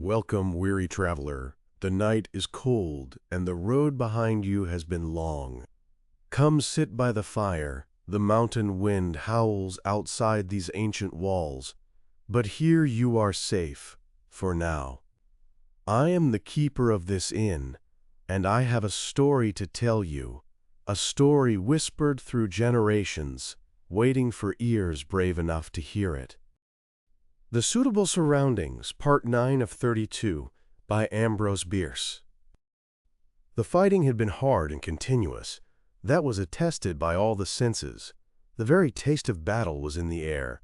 Welcome, weary traveler. The night is cold, and the road behind you has been long. Come sit by the fire. The mountain wind howls outside these ancient walls, but here you are safe, for now. I am the keeper of this inn, and I have a story to tell you, a story whispered through generations, waiting for ears brave enough to hear it. The Suitable Surroundings, Part 9 of 32, by Ambrose Bierce. The fighting had been hard and continuous. That was attested by all the senses. The very taste of battle was in the air.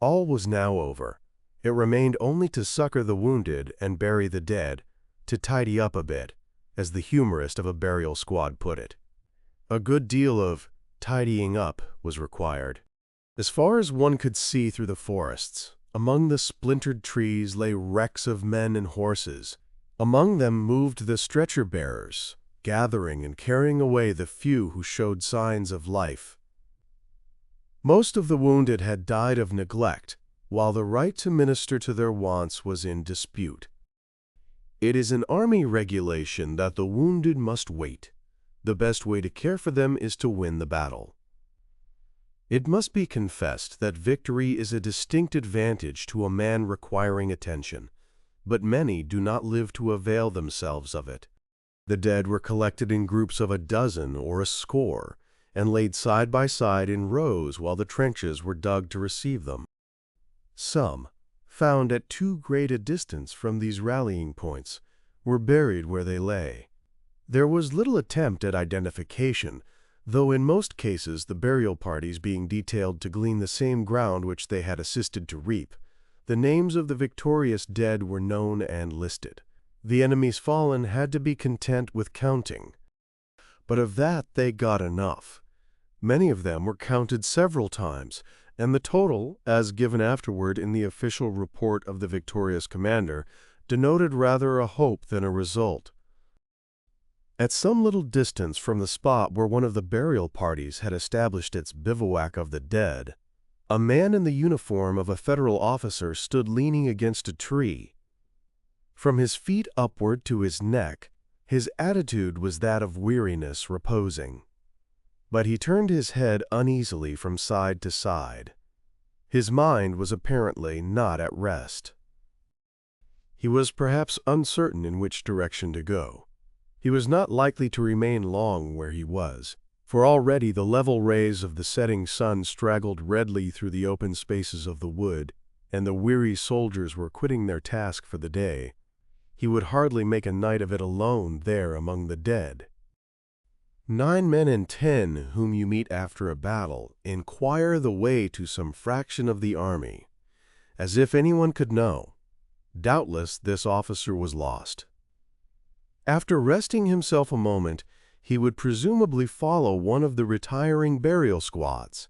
All was now over. It remained only to succor the wounded and bury the dead, to tidy up a bit, as the humorist of a burial squad put it. A good deal of tidying up was required. As far as one could see through the forests, among the splintered trees lay wrecks of men and horses. Among them moved the stretcher-bearers, gathering and carrying away the few who showed signs of life. Most of the wounded had died of neglect, while the right to minister to their wants was in dispute. It is an army regulation that the wounded must wait. The best way to care for them is to win the battle. It must be confessed that victory is a distinct advantage to a man requiring attention, but many do not live to avail themselves of it. The dead were collected in groups of a dozen or a score, and laid side by side in rows while the trenches were dug to receive them. Some, found at too great a distance from these rallying points, were buried where they lay. There was little attempt at identification, though in most cases the burial parties being detailed to glean the same ground which they had assisted to reap, the names of the victorious dead were known and listed. The enemy's fallen had to be content with counting. But of that they got enough. Many of them were counted several times, and the total, as given afterward in the official report of the victorious commander, denoted rather a hope than a result. At some little distance from the spot where one of the burial parties had established its bivouac of the dead, a man in the uniform of a federal officer stood leaning against a tree. From his feet upward to his neck, his attitude was that of weariness reposing. But he turned his head uneasily from side to side. His mind was apparently not at rest. He was perhaps uncertain in which direction to go. He was not likely to remain long where he was, for already the level rays of the setting sun straggled redly through the open spaces of the wood, and the weary soldiers were quitting their task for the day. He would hardly make a night of it alone there among the dead. 9 men in 10 whom you meet after a battle inquire the way to some fraction of the army, as if anyone could know. Doubtless this officer was lost. After resting himself a moment, he would presumably follow one of the retiring burial squads.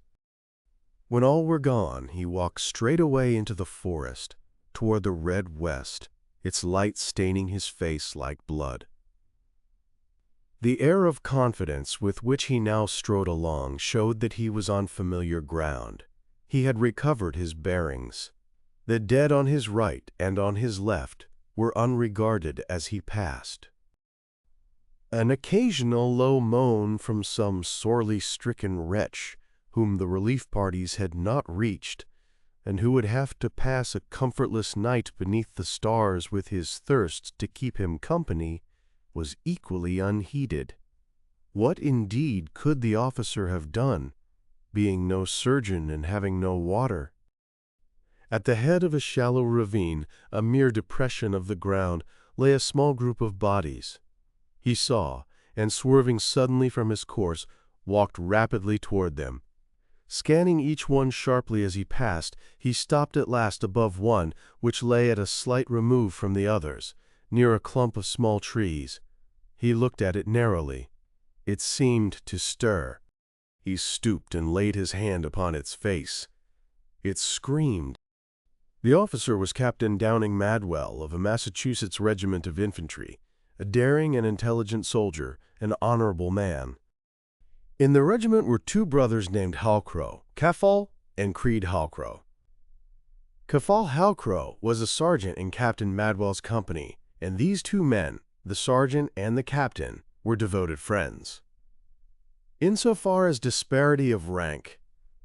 When all were gone, he walked straight away into the forest, toward the red west, its light staining his face like blood. The air of confidence with which he now strode along showed that he was on familiar ground. He had recovered his bearings. The dead on his right and on his left were unregarded as he passed. An occasional low moan from some sorely stricken wretch whom the relief parties had not reached, and who would have to pass a comfortless night beneath the stars with his thirst to keep him company, was equally unheeded. What indeed could the officer have done, being no surgeon and having no water? At the head of a shallow ravine, a mere depression of the ground, lay a small group of bodies. He saw, and swerving suddenly from his course, walked rapidly toward them. Scanning each one sharply as he passed, he stopped at last above one which lay at a slight remove from the others, near a clump of small trees. He looked at it narrowly. It seemed to stir. He stooped and laid his hand upon its face. It screamed. The officer was Captain Downing Madwell of a Massachusetts regiment of infantry, a daring and intelligent soldier, an honorable man. In the regiment were 2 brothers named Halcrow, Caffal and Creed Halcrow. Cafal Halcrow was a sergeant in Captain Madwell's company, and these two men, the sergeant and the captain, were devoted friends. Insofar as disparity of rank,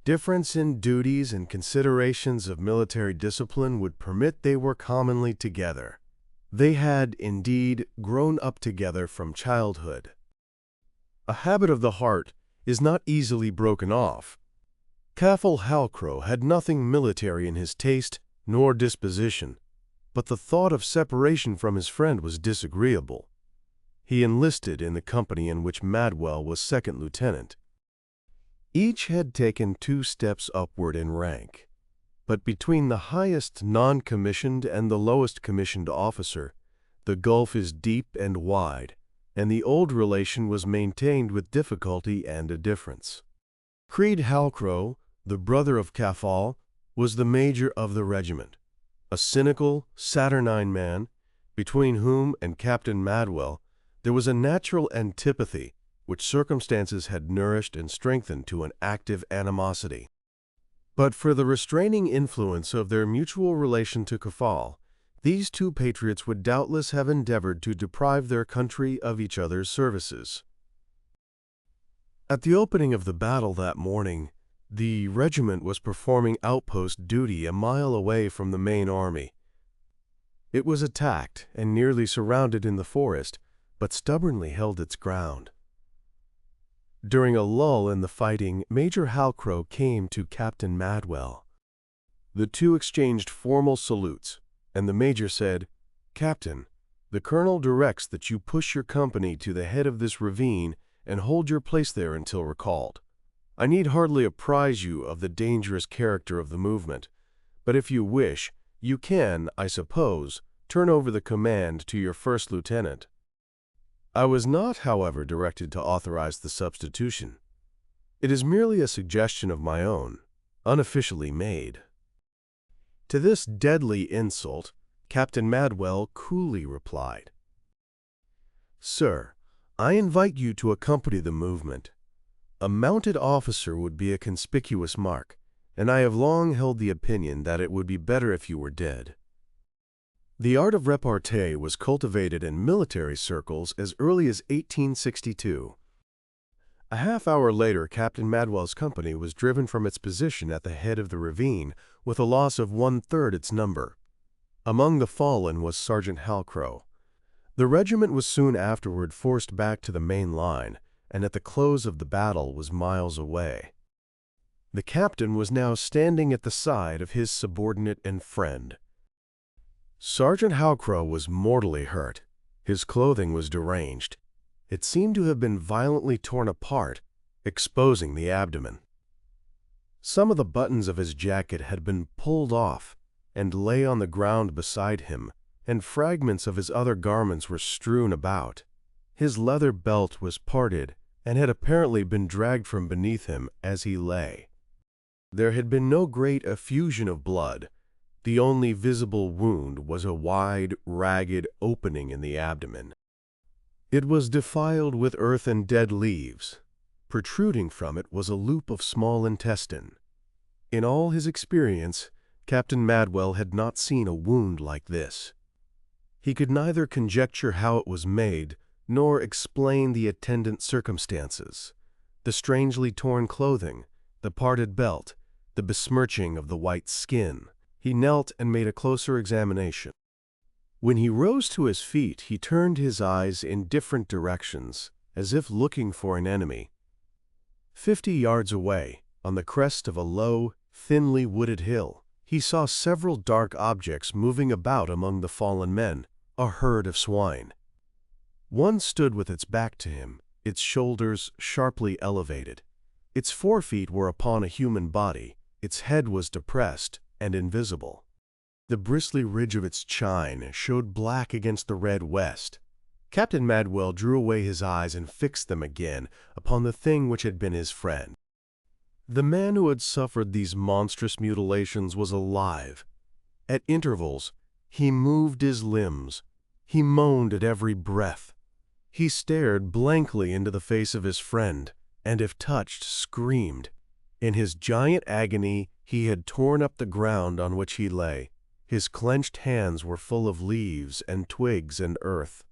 difference in duties and considerations of military discipline would permit, they were commonly together. They had, indeed, grown up together from childhood. A habit of the heart is not easily broken off. Cafal Halcrow had nothing military in his taste nor disposition, but the thought of separation from his friend was disagreeable. He enlisted in the company in which Madwell was second lieutenant. Each had taken 2 steps upward in rank, but between the highest non-commissioned and the lowest commissioned officer, the gulf is deep and wide, and the old relation was maintained with difficulty and a difference. Creed Halcrow, the brother of Cafal, was the major of the regiment, a cynical, saturnine man, between whom and Captain Madwell there was a natural antipathy which circumstances had nourished and strengthened to an active animosity. But for the restraining influence of their mutual relation to Cafal, these two patriots would doubtless have endeavored to deprive their country of each other's services. At the opening of the battle that morning, the regiment was performing outpost duty a mile away from the main army. It was attacked and nearly surrounded in the forest, but stubbornly held its ground. During a lull in the fighting, Major Halcrow came to Captain Madwell. The two exchanged formal salutes, and the major said, "Captain, the colonel directs that you push your company to the head of this ravine and hold your place there until recalled. I need hardly apprise you of the dangerous character of the movement, but if you wish, you can, I suppose, turn over the command to your first lieutenant." I was not, however, directed to authorize the substitution. It is merely a suggestion of my own, unofficially made. To this deadly insult, Captain Madwell coolly replied, "Sir, I invite you to accompany the movement. A mounted officer would be a conspicuous mark, and I have long held the opinion that it would be better if you were dead." The art of repartee was cultivated in military circles as early as 1862. A half-hour later, Captain Madwell's company was driven from its position at the head of the ravine with a loss of 1/3 its number. Among the fallen was Sergeant Halcrow. The regiment was soon afterward forced back to the main line, and at the close of the battle was miles away. The captain was now standing at the side of his subordinate and friend. Sergeant Halcrow was mortally hurt. His clothing was deranged. It seemed to have been violently torn apart, exposing the abdomen. Some of the buttons of his jacket had been pulled off and lay on the ground beside him, and fragments of his other garments were strewn about. His leather belt was parted and had apparently been dragged from beneath him as he lay. There had been no great effusion of blood. The only visible wound was a wide, ragged opening in the abdomen. It was defiled with earth and dead leaves. Protruding from it was a loop of small intestine. In all his experience, Captain Madwell had not seen a wound like this. He could neither conjecture how it was made, nor explain the attendant circumstances: the strangely torn clothing, the parted belt, the besmirching of the white skin. He knelt and made a closer examination. When he rose to his feet, he turned his eyes in different directions, as if looking for an enemy. 50 yards away, on the crest of a low, thinly wooded hill, he saw several dark objects moving about among the fallen men, a herd of swine. One stood with its back to him, its shoulders sharply elevated. Its forefeet were upon a human body, its head was depressed and invisible. The bristly ridge of its chine showed black against the red west. Captain Madwell drew away his eyes and fixed them again upon the thing which had been his friend. The man who had suffered these monstrous mutilations was alive. At intervals, he moved his limbs. He moaned at every breath. He stared blankly into the face of his friend, and if touched, screamed. In his giant agony, he had torn up the ground on which he lay. His clenched hands were full of leaves and twigs and earth.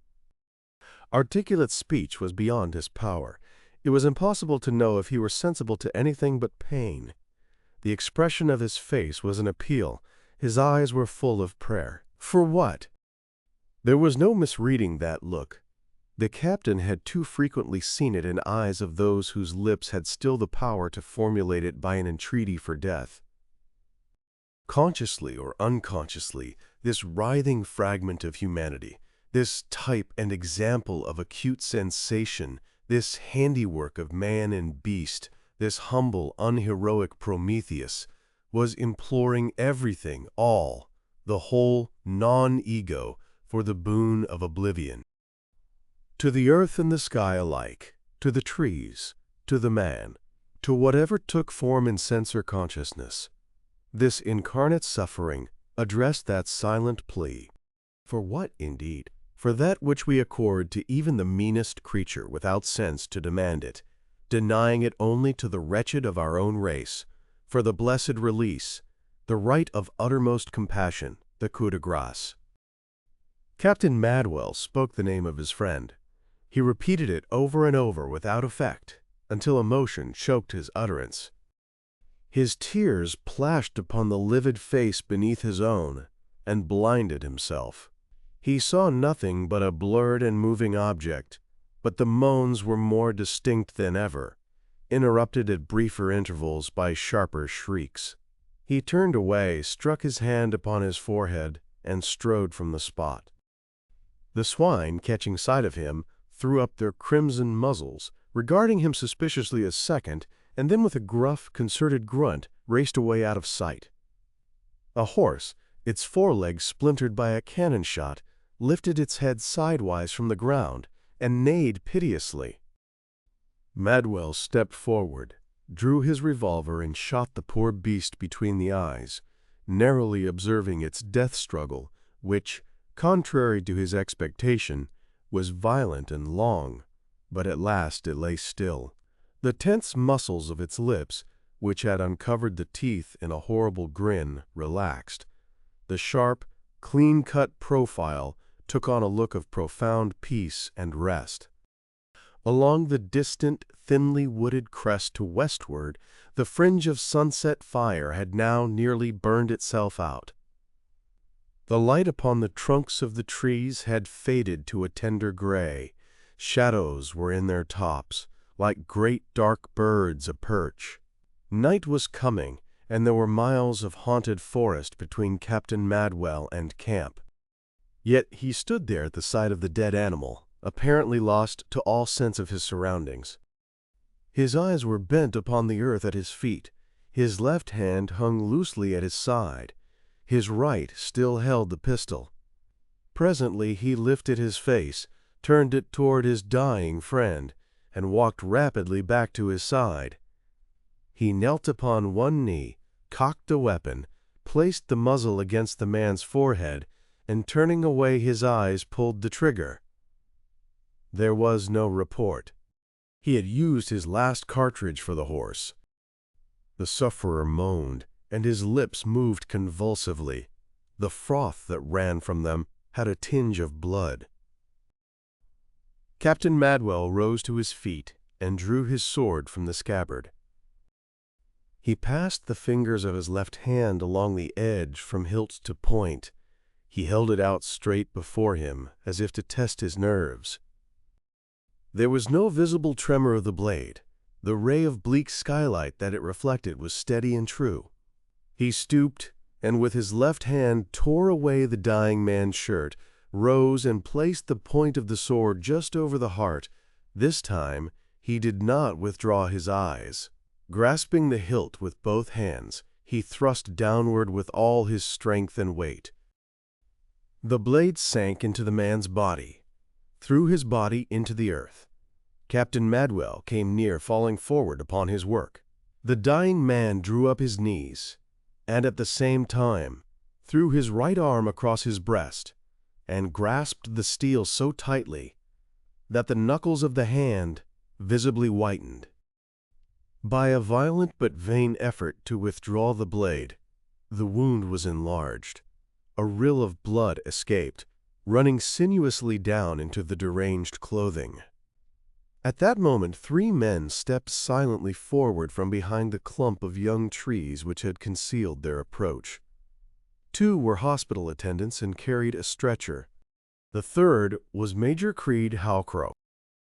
Articulate speech was beyond his power. It was impossible to know if he were sensible to anything but pain. The expression of his face was an appeal. His eyes were full of prayer. For what? There was no misreading that look. The captain had too frequently seen it in eyes of those whose lips had still the power to formulate it by an entreaty for death. Consciously or unconsciously, this writhing fragment of humanity, this type and example of acute sensation, this handiwork of man and beast, this humble, unheroic Prometheus, was imploring everything, all, the whole non-ego, for the boon of oblivion. To the earth and the sky alike, to the trees, to the man, to whatever took form in sense or consciousness, this incarnate suffering addressed that silent plea. For what, indeed? For that which we accord to even the meanest creature without sense to demand it, denying it only to the wretched of our own race, for the blessed release, the right of uttermost compassion, the coup de grace. Captain Madwell spoke the name of his friend. He repeated it over and over without effect, until emotion choked his utterance. His tears plashed upon the livid face beneath his own, and blinded himself. He saw nothing but a blurred and moving object, but the moans were more distinct than ever, interrupted at briefer intervals by sharper shrieks. He turned away, struck his hand upon his forehead, and strode from the spot. The swine, catching sight of him, threw up their crimson muzzles, regarding him suspiciously a second, and then with a gruff, concerted grunt, raced away out of sight. A horse, its forelegs splintered by a cannon shot, lifted its head sidewise from the ground, and neighed piteously. Madwell stepped forward, drew his revolver and shot the poor beast between the eyes, narrowly observing its death struggle, which, contrary to his expectation, was violent and long, but at last it lay still. The tense muscles of its lips, which had uncovered the teeth in a horrible grin, relaxed. The sharp, clean-cut profile took on a look of profound peace and rest. Along the distant, thinly wooded crest to westward, the fringe of sunset fire had now nearly burned itself out. The light upon the trunks of the trees had faded to a tender gray. Shadows were in their tops, like great dark birds a-perch. Night was coming, and there were miles of haunted forest between Captain Madwell and camp. Yet he stood there at the side of the dead animal, apparently lost to all sense of his surroundings. His eyes were bent upon the earth at his feet. His left hand hung loosely at his side. His right still held the pistol. Presently he lifted his face, turned it toward his dying friend, and walked rapidly back to his side. He knelt upon one knee, cocked the weapon, placed the muzzle against the man's forehead, and turning away his eyes pulled the trigger. There was no report. He had used his last cartridge for the horse. The sufferer moaned, and his lips moved convulsively. The froth that ran from them had a tinge of blood. Captain Madwell rose to his feet and drew his sword from the scabbard. He passed the fingers of his left hand along the edge from hilt to point. He held it out straight before him, as if to test his nerves. There was no visible tremor of the blade. The ray of bleak skylight that it reflected was steady and true. He stooped, and with his left hand tore away the dying man's shirt, rose and placed the point of the sword just over the heart. This time he did not withdraw his eyes. Grasping the hilt with both hands, he thrust downward with all his strength and weight. The blade sank into the man's body, threw his body into the earth. Captain Madwell came near falling forward upon his work. The dying man drew up his knees, and at the same time threw his right arm across his breast, and grasped the steel so tightly that the knuckles of the hand visibly whitened. By a violent but vain effort to withdraw the blade, the wound was enlarged. A rill of blood escaped, running sinuously down into the deranged clothing. At that moment 3 men stepped silently forward from behind the clump of young trees which had concealed their approach. 2 were hospital attendants and carried a stretcher. The third was Major Creed Howcroft,